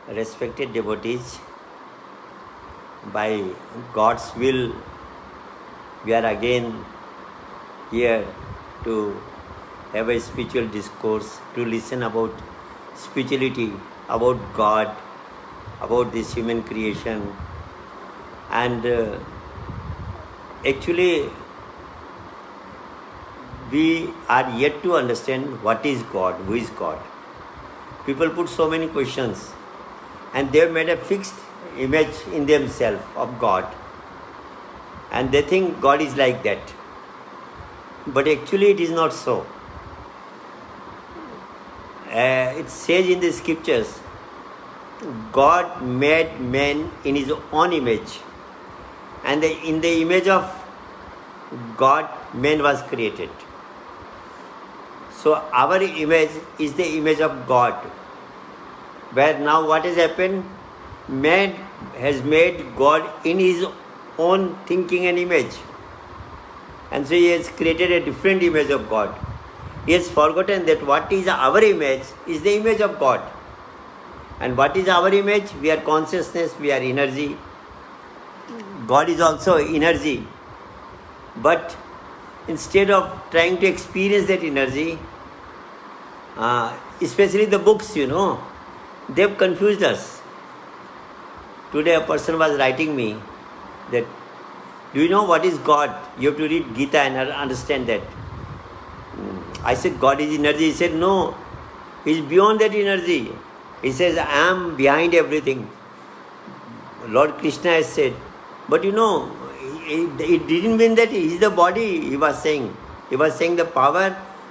Respected devotees, by God's will, we are again here to have a spiritual discourse, to listen about spirituality, about God, about this human creation. And actually, we are yet to understand what is God, who is God. People put so many questions, and they have made a fixed image in themselves of God, and they think God is like that. But actually, it is not so. It says in the scriptures, God made man in his own image, and in the image of God, man was created. So our image is the image of God. Where now what has happened? Man has made God in his own thinking and image. And so he has created a different image of God. He has forgotten that what is our image is the image of God. And what is our image? We are consciousness, we are energy. God is also energy. But instead of trying to experience that energy, especially the books, they have confused us. Today a person was writing me that, do you know what is God? You have to read Gita and understand that. I said, God is energy. He said, no, He is beyond that energy. He says, I am behind everything. Lord Krishna has said, but it didn't mean that He is the body, He was saying. He was saying the power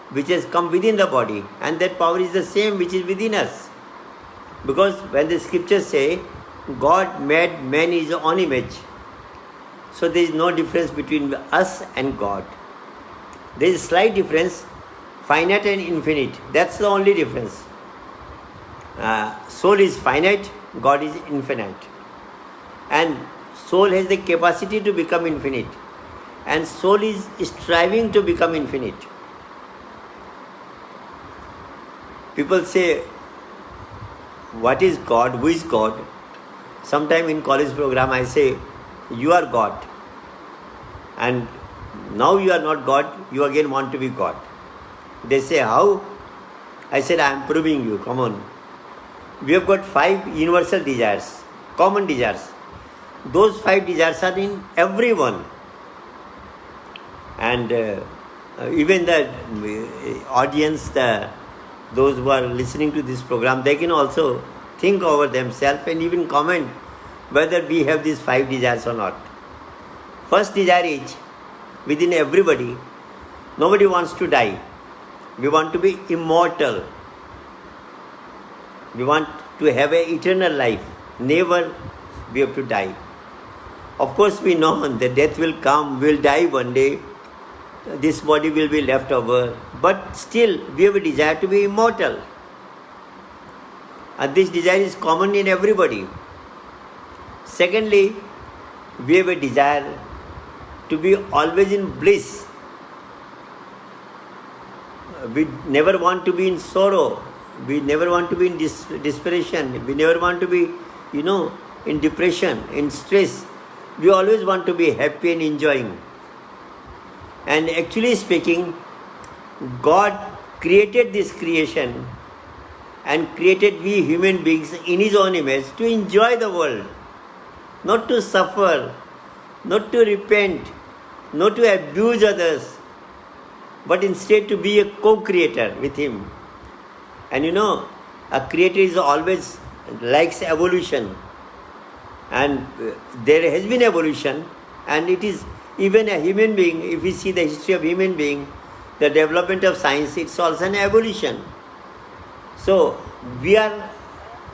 which has come within the body, and that power is the same which is within us. Because when the scriptures say, God made man in His own image, so there is no difference between us and God. There is a slight difference, finite and infinite. That's the only difference. Soul is finite, God is infinite. And soul has the capacity to become infinite. And soul is striving to become infinite. People say, what is God? Who is God? Sometime in college program I say, you are God. And now you are not God, you again want to be God. They say, how? I said, I am proving you, come on. We have got 5 universal desires, common desires. Those 5 desires are in everyone. And even the audience, those who are listening to this program, they can also think over themselves and even comment whether we have these 5 desires or not. First desire is, within everybody, nobody wants to die. We want to be immortal. We want to have an eternal life. Never we have to die. Of course, we know that death will come, we will die one day. This body will be left over. But still, we have a desire to be immortal. And this desire is common in everybody. Secondly, we have a desire to be always in bliss. We never want to be in sorrow. We never want to be in desperation. We never want to be, in depression, in stress. We always want to be happy and enjoying. And actually speaking, God created this creation and created we human beings in His own image to enjoy the world, not to suffer, not to repent, not to abuse others, but instead to be a co-creator with Him. And a creator is always likes evolution. And there has been evolution, and it is even a human being, if we see the history of human being, the development of science, it's also an evolution. So, we are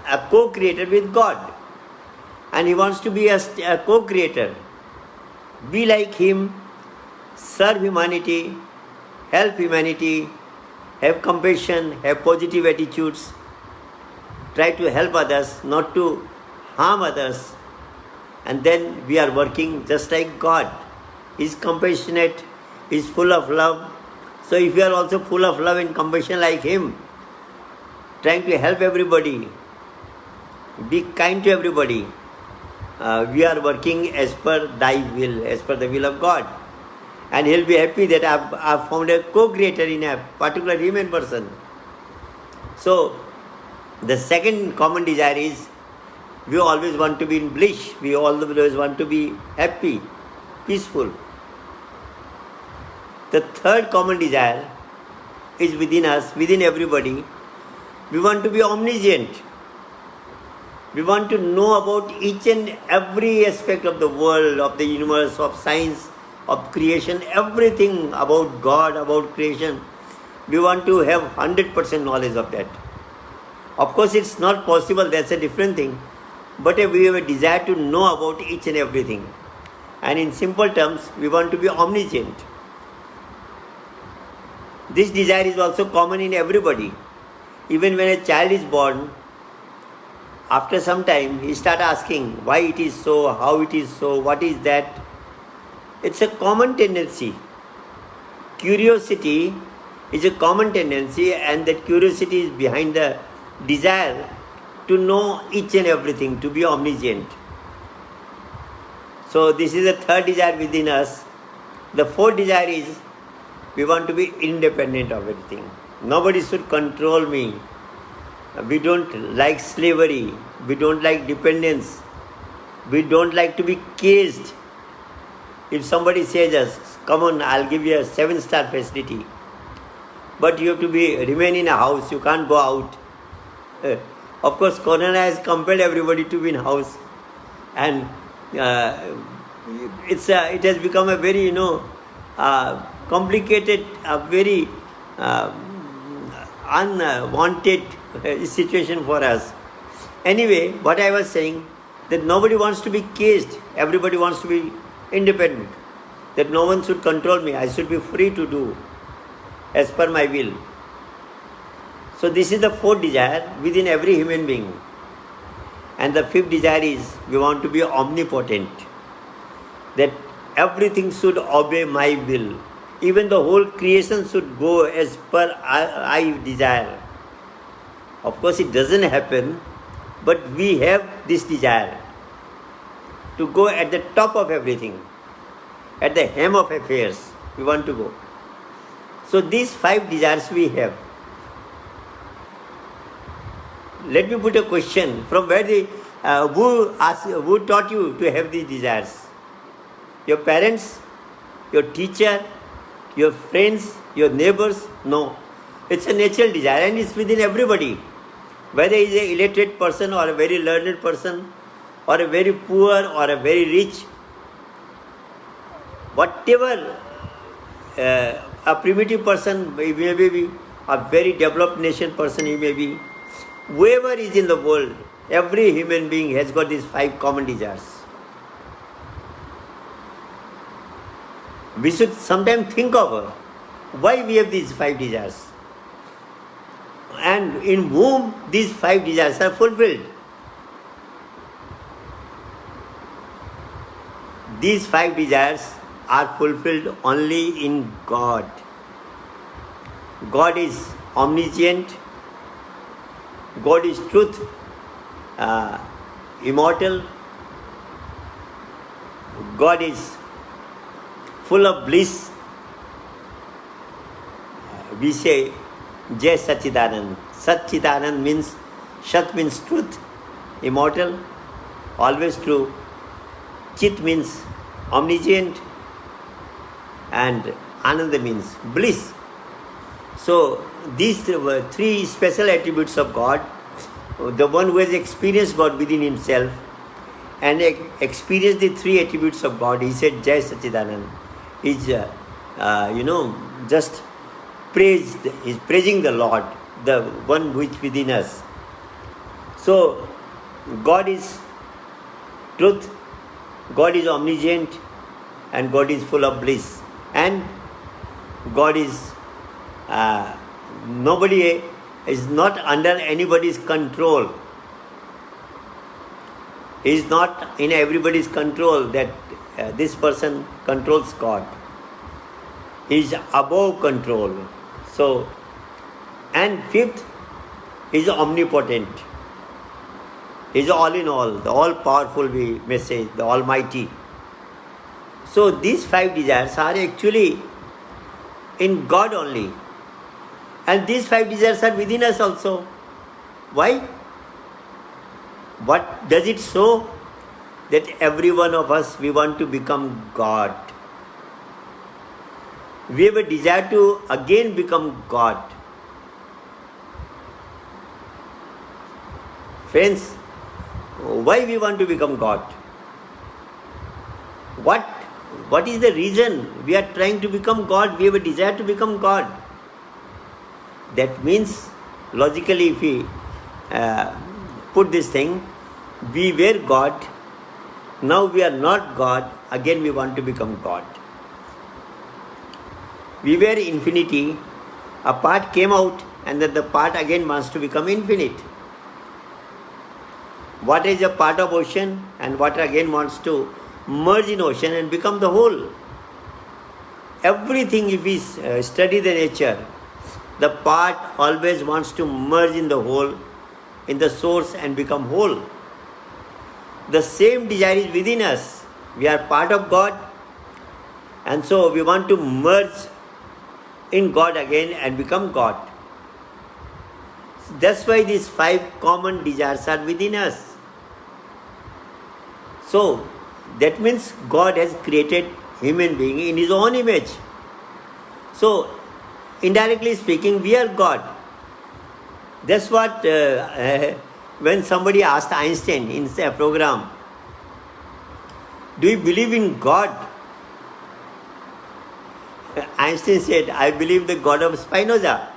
a co-creator with God. And He wants to be a co-creator. Be like Him, serve humanity, help humanity, have compassion, have positive attitudes, try to help others, not to harm others. And then we are working just like God. He is compassionate, He is full of love. So if you are also full of love and compassion like Him, trying to help everybody, Be kind to everybody. We are working as per thy will, as per the will of God. And he'll be happy that I've found a co-creator in a particular human person. So, the second common desire is we always want to be in bliss. We always want to be happy, peaceful. The third common desire is within us, within everybody. We want to be omniscient. We want to know about each and every aspect of the world, of the universe, of science, of creation, everything about God, about creation. We want to have 100% knowledge of that. Of course, it's not possible, that's a different thing. But we have a desire to know about each and everything. And in simple terms, we want to be omniscient. This desire is also common in everybody. Even when a child is born, after some time, he starts asking why it is so, how it is so, what is that. It's a common tendency. Curiosity is a common tendency, and that curiosity is behind the desire to know each and everything, to be omniscient. So this is the third desire within us. The fourth desire is we want to be independent of everything. Nobody should control me. We don't like slavery. We don't like dependence. We don't like to be caged. If somebody says us, come on, I'll give you a 7-star facility, but you have to remain in a house, you can't go out. Of course, Corona has compelled everybody to be in house, and it has become a very, complicated, very unwanted situation for us. Anyway, what I was saying, that nobody wants to be caged, everybody wants to be independent, that no one should control me, I should be free to do as per my will. So this is the fourth desire within every human being. And the fifth desire is we want to be omnipotent, that everything should obey my will. Even the whole creation should go as per I desire. Of course, it doesn't happen, but we have this desire to go at the top of everything, at the hem of affairs. We want to go. So these 5 desires we have. Let me put a question. From where who taught you to have these desires? Your parents? Your teacher? Your friends? Your neighbors? No. It's a natural desire, and it's within everybody. Whether he is an illiterate person or a very learned person, or a very poor or a very rich, whatever a primitive person, he may be a very developed nation person, he may be, whoever is in the world, every human being has got these 5 common desires. We should sometimes think of why we have these 5 desires, and in whom these 5 desires are fulfilled. These 5 desires are fulfilled only in God. God is omniscient. God is truth, immortal. God is full of bliss. We say Jai Satchidanand. Satchidanand means, Sat means truth, immortal, always true. Chit means omniscient, and Ananda means bliss. So these 3 special attributes of God, the one who has experienced God within himself and experienced the 3 attributes of God, he said Jai Satchidanand. He's just praised, he's praising the Lord, the one which within us. So God is truth, God is omniscient, and God is full of bliss, and God is nobody is not under anybody's control. He is not in everybody's control, that this person controls God. He is above control. So, and fifth, he is omnipotent. He is all in all, the all-powerful message, the Almighty. So these 5 desires are actually in God only. And these 5 desires are within us also. Why? What does it show? That every one of us, we want to become God. We have a desire to again become God. Friends, why we want to become God? What is the reason we are trying to become God? We have a desire to become God. That means, logically, if we put this thing, we were God, now we are not God, again we want to become God. We were infinity, a part came out, and then the part again wants to become infinite. Water is a part of ocean, and water again wants to merge in ocean and become the whole. Everything, if we study the nature, the part always wants to merge in the whole, in the source, and become whole. The same desire is within us. We are part of God, and so we want to merge in God again and become God. That's why these 5 common desires are within us. So that means God has created human being in His own image. So indirectly speaking, we are God. That's what when somebody asked Einstein in a program, do you believe in God? Einstein said, I believe the God of Spinoza.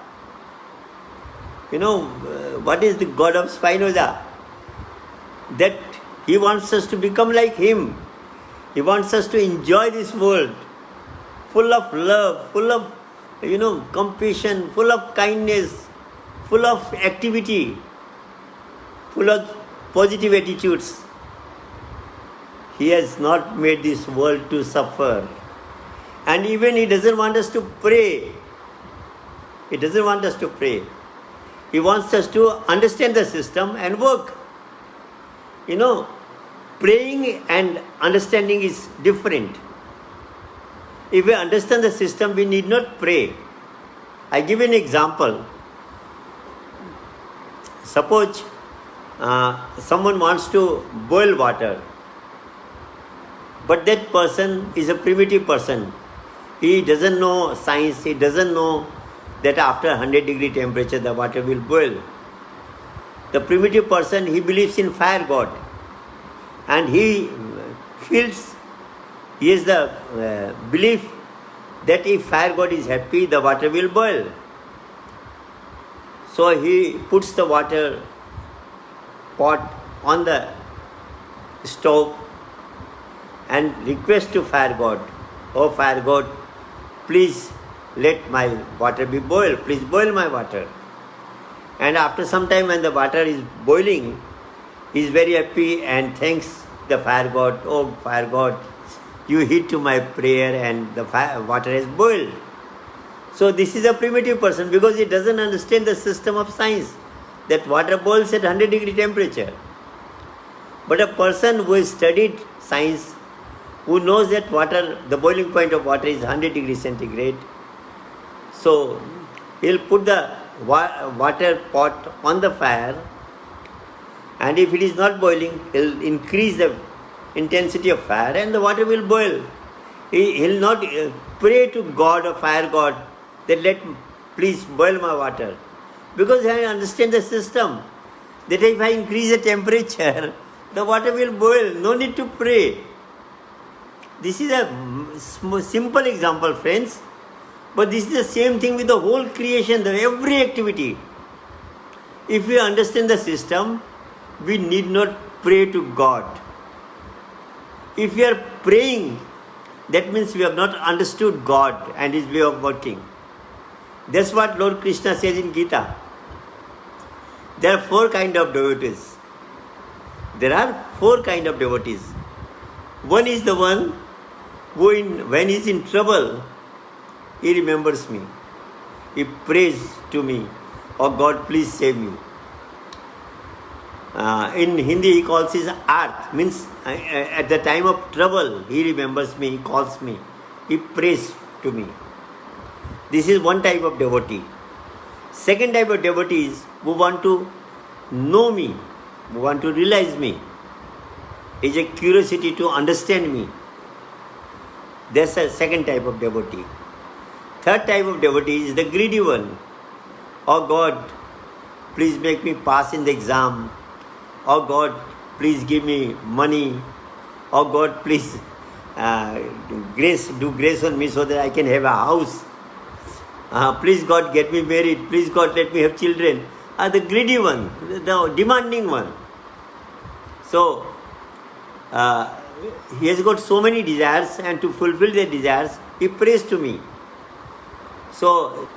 You know, what is the God of Spinoza? That he wants us to become like him. He wants us to enjoy this world, full of love, full of, compassion, full of kindness, full of activity, full of positive attitudes. He has not made this world to suffer. And even He doesn't want us to pray. He doesn't want us to pray. He wants us to understand the system and work. Praying and understanding is different. If we understand the system, we need not pray. I give an example. Suppose someone wants to boil water, but that person is a primitive person. He doesn't know science, he doesn't know that after 100-degree temperature the water will boil. The primitive person, he believes in fire god, and he feels, he has the belief that if fire god is happy, the water will boil. So he puts the water pot on the stove and requests to fire god, oh fire god, please let my water be boiled, please boil my water. And after some time, when the water is boiling, he is very happy and thanks the fire god, oh fire god, you heed to my prayer and the water has boiled. So this is a primitive person because he doesn't understand the system of science, that water boils at 100-degree temperature. But a person who has studied science, who knows that water, the boiling point of water is 100 degrees centigrade, so he'll put the water pot on the fire, and if it is not boiling, he'll increase the intensity of fire and the water will boil. He'll not pray to God or fire god that please boil my water, because I understand the system, that if I increase the temperature, the water will boil, no need to pray. This is a simple example, friends, but this is the same thing with the whole creation, every activity. If we understand the system, we need not pray to God. If we are praying, that means we have not understood God and His way of working. That's what Lord Krishna says in Gita. There are 4 kinds of devotees. There are 4 kinds of devotees. One is the one who, when he is in trouble, he remembers me. He prays to me, oh God, please save me. In Hindi he calls his Arth, means at the time of trouble he remembers me, he calls me, he prays to me. This is one type of devotee. Second type of devotee is who want to know me, who want to realize me. Is a curiosity to understand me. That's a second type of devotee. Third type of devotee is the greedy one. Oh God, please make me pass in the exam. Oh God, please give me money. Oh God, please do grace on me so that I can have a house. Please God, get me married. Please God, let me have children. The greedy one, the demanding one. So, he has got so many desires, and to fulfill their desires, he prays to me. So,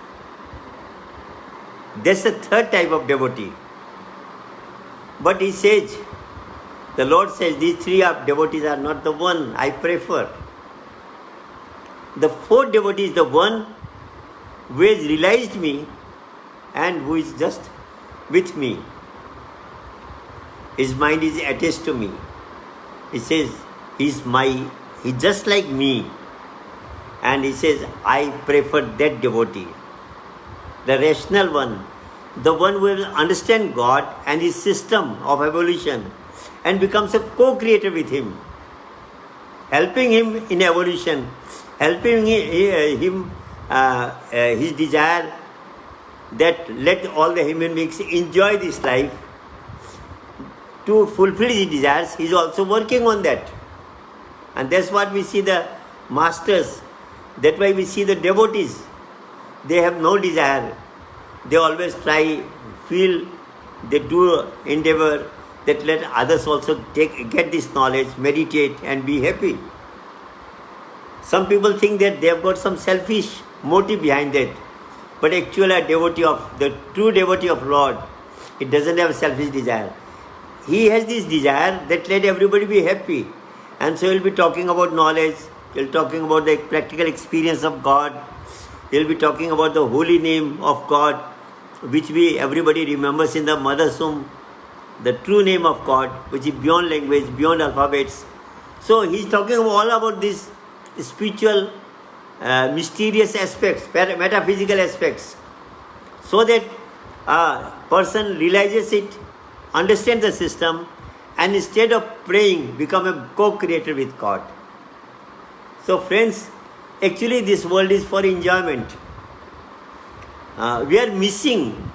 that's the third type of devotee. But he says, the Lord says, these three devotees are not the one I prefer. The fourth devotee is the one who has realized me and who is just with me. His mind is attached to me. He says, he's just like me. And he says, I prefer that devotee. The rational one, the one who will understand God and his system of evolution and becomes a co-creator with him, helping him in evolution, helping him his desire that let all the human beings enjoy this life. To fulfill his desires, he is also working on that. And that's what we see the masters. That's why we see the devotees. They have no desire. They always try, feel, they do endeavor that let others also get this knowledge, meditate and be happy. Some people think that they have got some selfish motive behind that. But actually the true devotee of Lord, it doesn't have selfish desire. He has this desire that let everybody be happy. And so he'll be talking about knowledge, he'll be talking about the practical experience of God, he'll be talking about the holy name of God, which everybody remembers in the mother's womb, the true name of God, which is beyond language, beyond alphabets. So he's talking all about these spiritual, mysterious aspects, metaphysical aspects, so that a person realizes it, understands the system, and instead of praying, become a co-creator with God. So friends, actually this world is for enjoyment. We are missing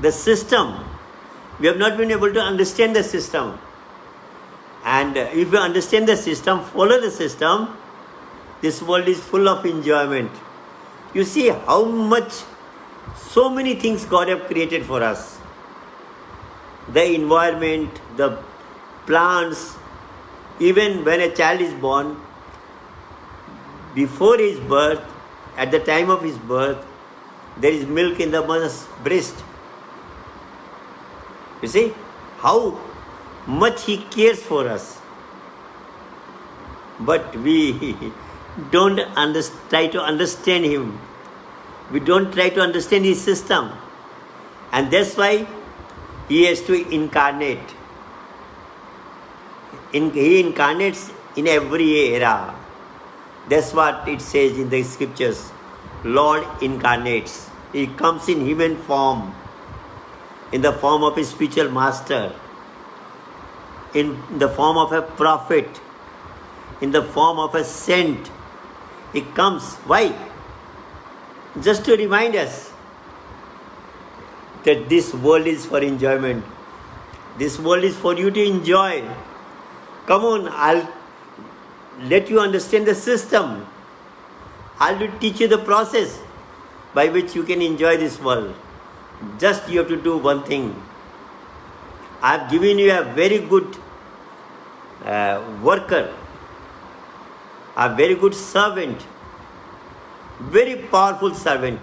the system. We have not been able to understand the system. And if you understand the system, follow the system, this world is full of enjoyment. You see how much, so many things God have created for us. The environment, the plants, even when a child is born, before his birth, at the time of his birth, there is milk in the mother's breast. You see how much he cares for us. But we don't try to understand him. We don't try to understand his system. And that's why he has to incarnate. He incarnates in every era. That's what it says in the scriptures. Lord incarnates. He comes in human form, in the form of a spiritual master, in the form of a prophet, in the form of a saint. He comes. Why? Just to remind us that this world is for enjoyment. This world is for you to enjoy. Come on, I'll let you understand the system. I'll teach you the process by which you can enjoy this world. Just you have to do one thing. I've given you a very good worker, a very good servant, very powerful servant.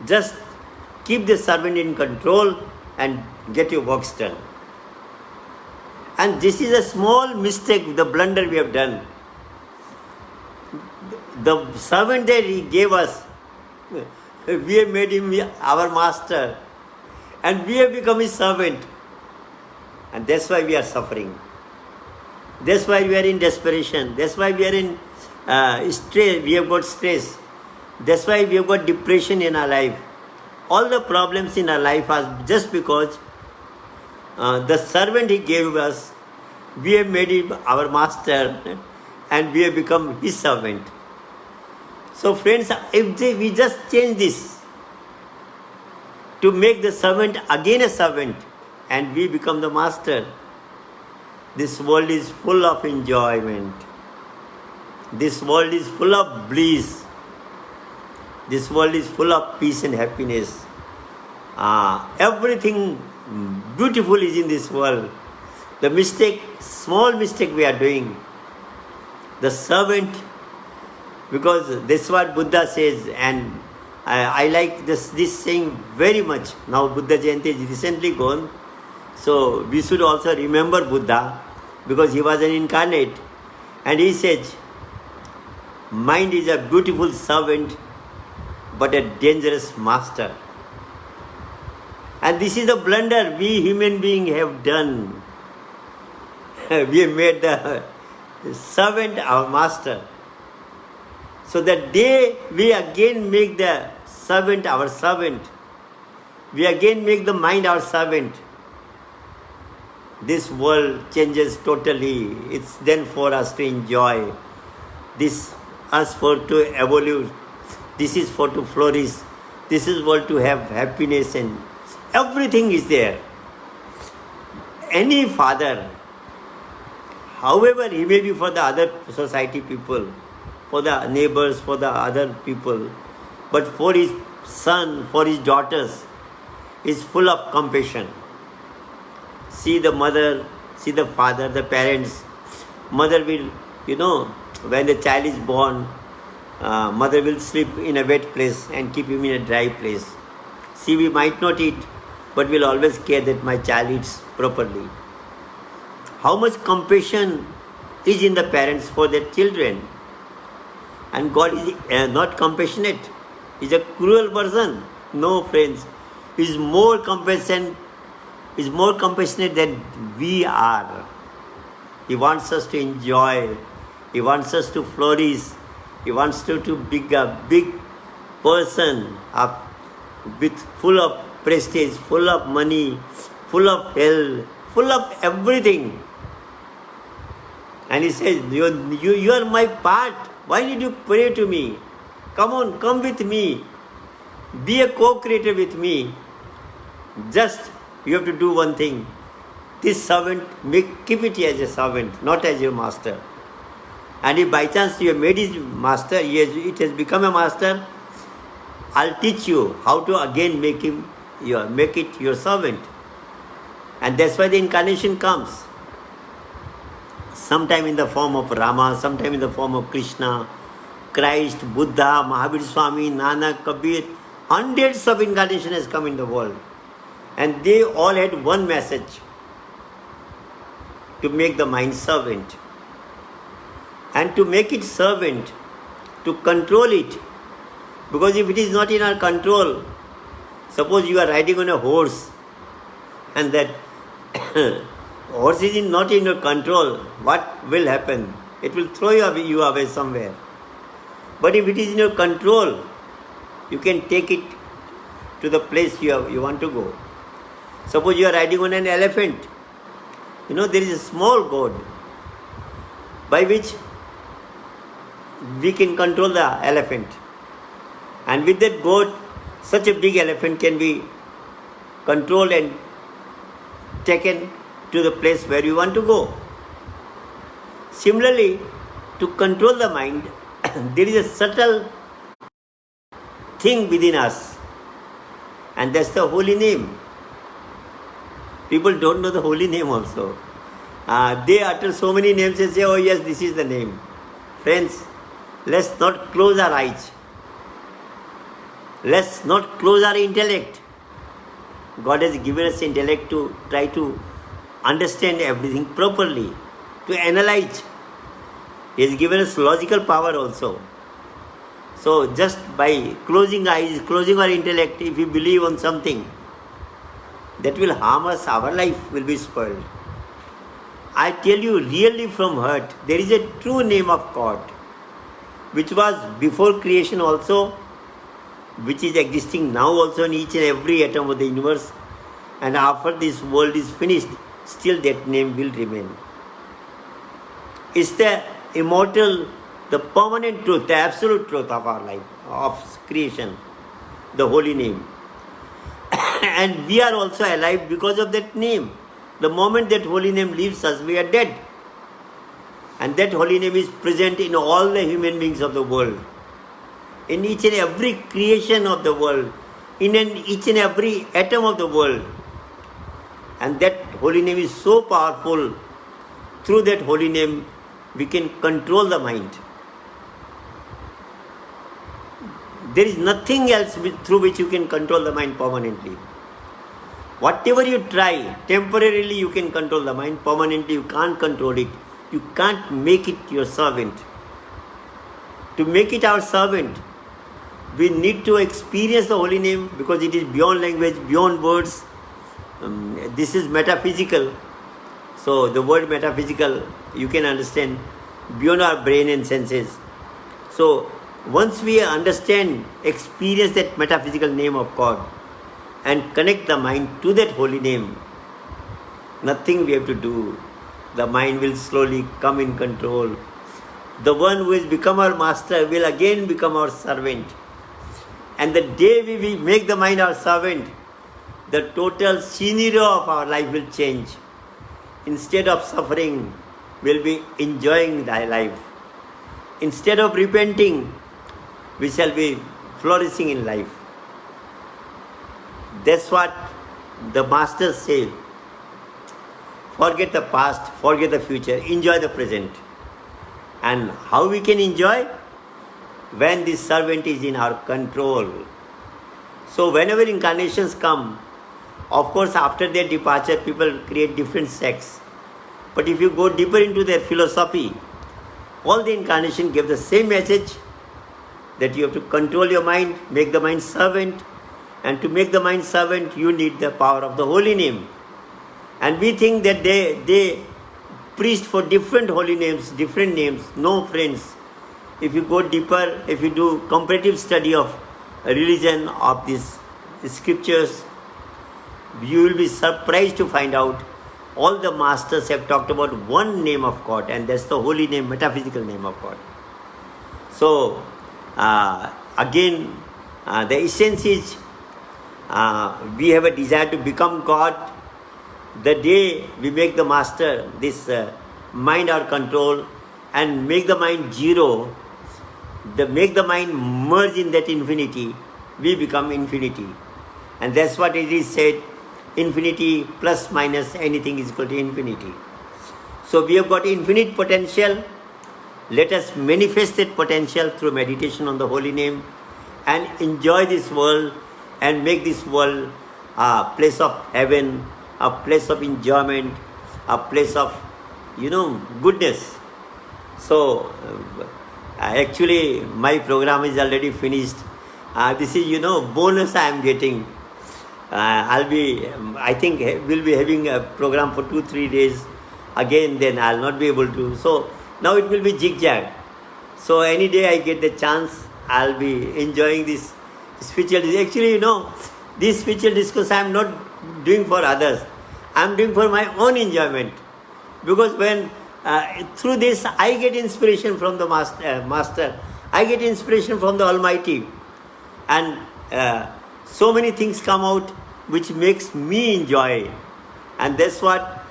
Just keep the servant in control and get your works done. And this is a small mistake, the blunder we have done. The servant that he gave us, we have made him our master, and we have become his servant. And that's why we are suffering. That's why we are in desperation. That's why we are in stress. We have got stress. That's why we have got depression in our life. All the problems in our life are just because the servant he gave us, we have made him our master and we have become his servant. So friends, if we just change this to make the servant again a servant and we become the master, this world is full of enjoyment. This world is full of bliss. This world is full of peace and happiness. Everything beautiful is in this world. The mistake, small mistake we are doing. The servant, because that's what Buddha says, and I like this saying very much. Now Buddha Jayanti is recently gone, so we should also remember Buddha because he was an incarnate. And he says, mind is a beautiful servant but a dangerous master. And this is the blunder we human beings have done. We have made the servant our master. So the day we again make the servant our servant, we again make the mind our servant, this world changes totally. It's then for us to enjoy. This us for to evolve. This is for to flourish. This is for to have happiness, and everything is there. Any father, however he may be for the other society people, for the neighbors, for the other people, but for his son, for his daughters, is full of compassion. See the mother, see the father, the parents. Mother will, when the child is born, mother will sleep in a wet place and keep him in a dry place. See, we might not eat, but we'll always care that my child eats properly. How much compassion is in the parents for their children? And God is not compassionate. He's a cruel person. No, friends. He's more compassionate than we are. He wants us to enjoy. He wants us to flourish. He wants to be a big person with full of prestige, full of money, full of health, full of everything. And he says, you are my part. Why did you pray to me? Come on, come with me. Be a co-creator with me. Just, you have to do one thing. This servant, keep it as a servant, not as your master. And if by chance you have made his master, it has become a master, I'll teach you how to again make it your servant. And that's why the incarnation comes. Sometime in the form of Rama, sometime in the form of Krishna, Christ, Buddha, Mahavir Swami, Nanak, Kabir. Hundreds of incarnations has come in the world. And they all had one message: to make the mind servant. And to make it servant, to control it. Because if it is not in our control, suppose you are riding on a horse and that horse is not in your control, what will happen? It will throw you away somewhere. But if it is in your control, you can take it to the place you want to go. Suppose you are riding on an elephant. There is a small goad by which we can control the elephant. And with that goad, such a big elephant can be controlled and taken to the place where you want to go. Similarly, to control the mind, there is a subtle thing within us, and that's the holy name. People don't know the holy name also. They utter so many names and say, oh yes, this is the name. Friends, let's not close our eyes. Let's not close our intellect. God has given us intellect to try to understand everything properly, to analyze. He has given us logical power also. So just by closing eyes, closing our intellect, if we believe on something, that will harm us, our life will be spoiled. I tell you really from heart, there is a true name of God, which was before creation also, which is existing now also in each and every atom of the universe, and after this world is finished, still that name will remain. It's the immortal, the permanent truth, the absolute truth of our life, of creation, the holy name. And we are also alive because of that name. The moment that holy name leaves us, we are dead. And that holy name is present in all the human beings of the world, in each and every creation of the world, in each and every atom of the world. And that holy name is so powerful. Through that holy name, we can control the mind. There is nothing else through which you can control the mind permanently. Whatever you try, temporarily you can control the mind, permanently you can't control it. You can't make it your servant. To make it our servant, we need to experience the holy name, because it is beyond language, beyond words. This is metaphysical. So the word metaphysical, you can understand, beyond our brain and senses. So once we understand, experience that metaphysical name of God, and connect the mind to that holy name, nothing we have to do. The mind will slowly come in control. The one who has become our master will again become our servant. And the day we make the mind our servant, the total scenario of our life will change. Instead of suffering, we'll be enjoying thy life. Instead of repenting, we shall be flourishing in life. That's what the masters say. Forget the past, forget the future, enjoy the present. And how we can enjoy? When this servant is in our control. So whenever incarnations come, of course after their departure people create different sects. But if you go deeper into their philosophy, all the incarnation give the same message, that you have to control your mind, make the mind servant. And to make the mind servant, you need the power of the holy name. And we think that they preached for different holy names, different names. No, friends. If you go deeper, if you do comparative study of religion, of these scriptures, you will be surprised to find out all the masters have talked about one name of God, and that's the holy name, metaphysical name of God. So, again, the essence is we have a desire to become God. The day we make the master, this mind our control, and make the mind zero, make the mind merge in that infinity, we become infinity. And that's what it is said, infinity plus minus anything is equal to infinity. So we have got infinite potential. Let us manifest that potential through meditation on the holy name and enjoy this world and make this world a place of heaven, a place of enjoyment, a place of, goodness. So, actually, my program is already finished. This is, bonus I am getting. I think we'll be having a program for 2-3 days. Again, then I'll not be able to. So, now it will be zigzag. So, any day I get the chance, I'll be enjoying this spiritual. Actually, this spiritual discourse I am not doing for others. I am doing for my own enjoyment. Because when through this I get inspiration from the Master. I get inspiration from the Almighty. And so many things come out which makes me enjoy. And that's what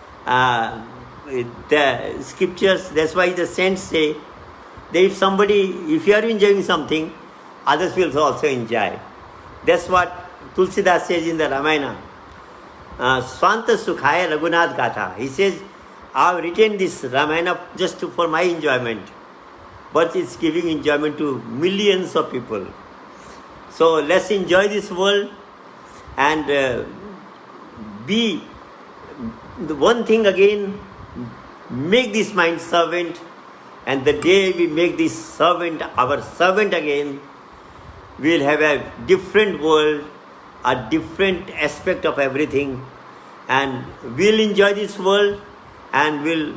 the scriptures, that's why the saints say that if you are enjoying something, others will also enjoy. That's what Tulsidas says in the Ramayana. Swanta Sukhaya Raghunath Gatha. He says, I have written this Ramayana just for my enjoyment. But it's giving enjoyment to millions of people. So let's enjoy this world and be the one thing again, make this mind servant, and the day we make this servant our servant again, we will have a different world, a different aspect of everything, and we'll enjoy this world and will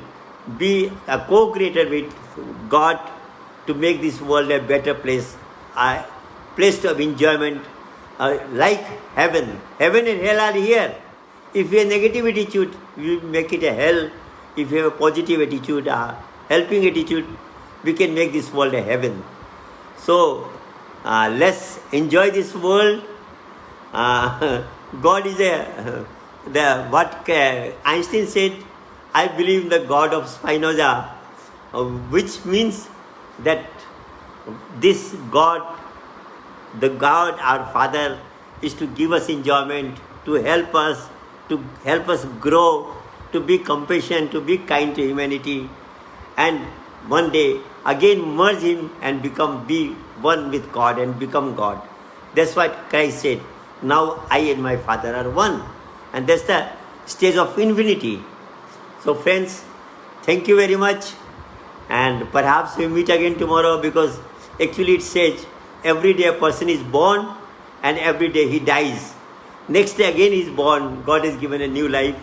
be a co-creator with God to make this world a better place, a place of enjoyment, like heaven. Heaven and hell are here. If you have negative attitude, we make it a hell. If you have a positive attitude, a helping attitude, we can make this world a heaven. So let's enjoy this world. God is what Einstein said, I believe in the God of Spinoza, which means that this God, the God, our Father, is to give us enjoyment, to help us grow, to be compassionate, to be kind to humanity, and one day again merge Him and be one with God and become God. That's what Christ said. Now I and my Father are one. And that's the stage of infinity. So friends, thank you very much. And perhaps we meet again tomorrow, because actually it says every day a person is born and every day he dies. Next day again he is born. God has given a new life.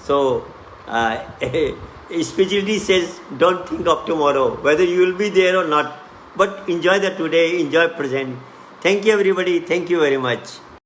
So spirituality says don't think of tomorrow, whether you will be there or not. But enjoy the today, enjoy present. Thank you everybody. Thank you very much.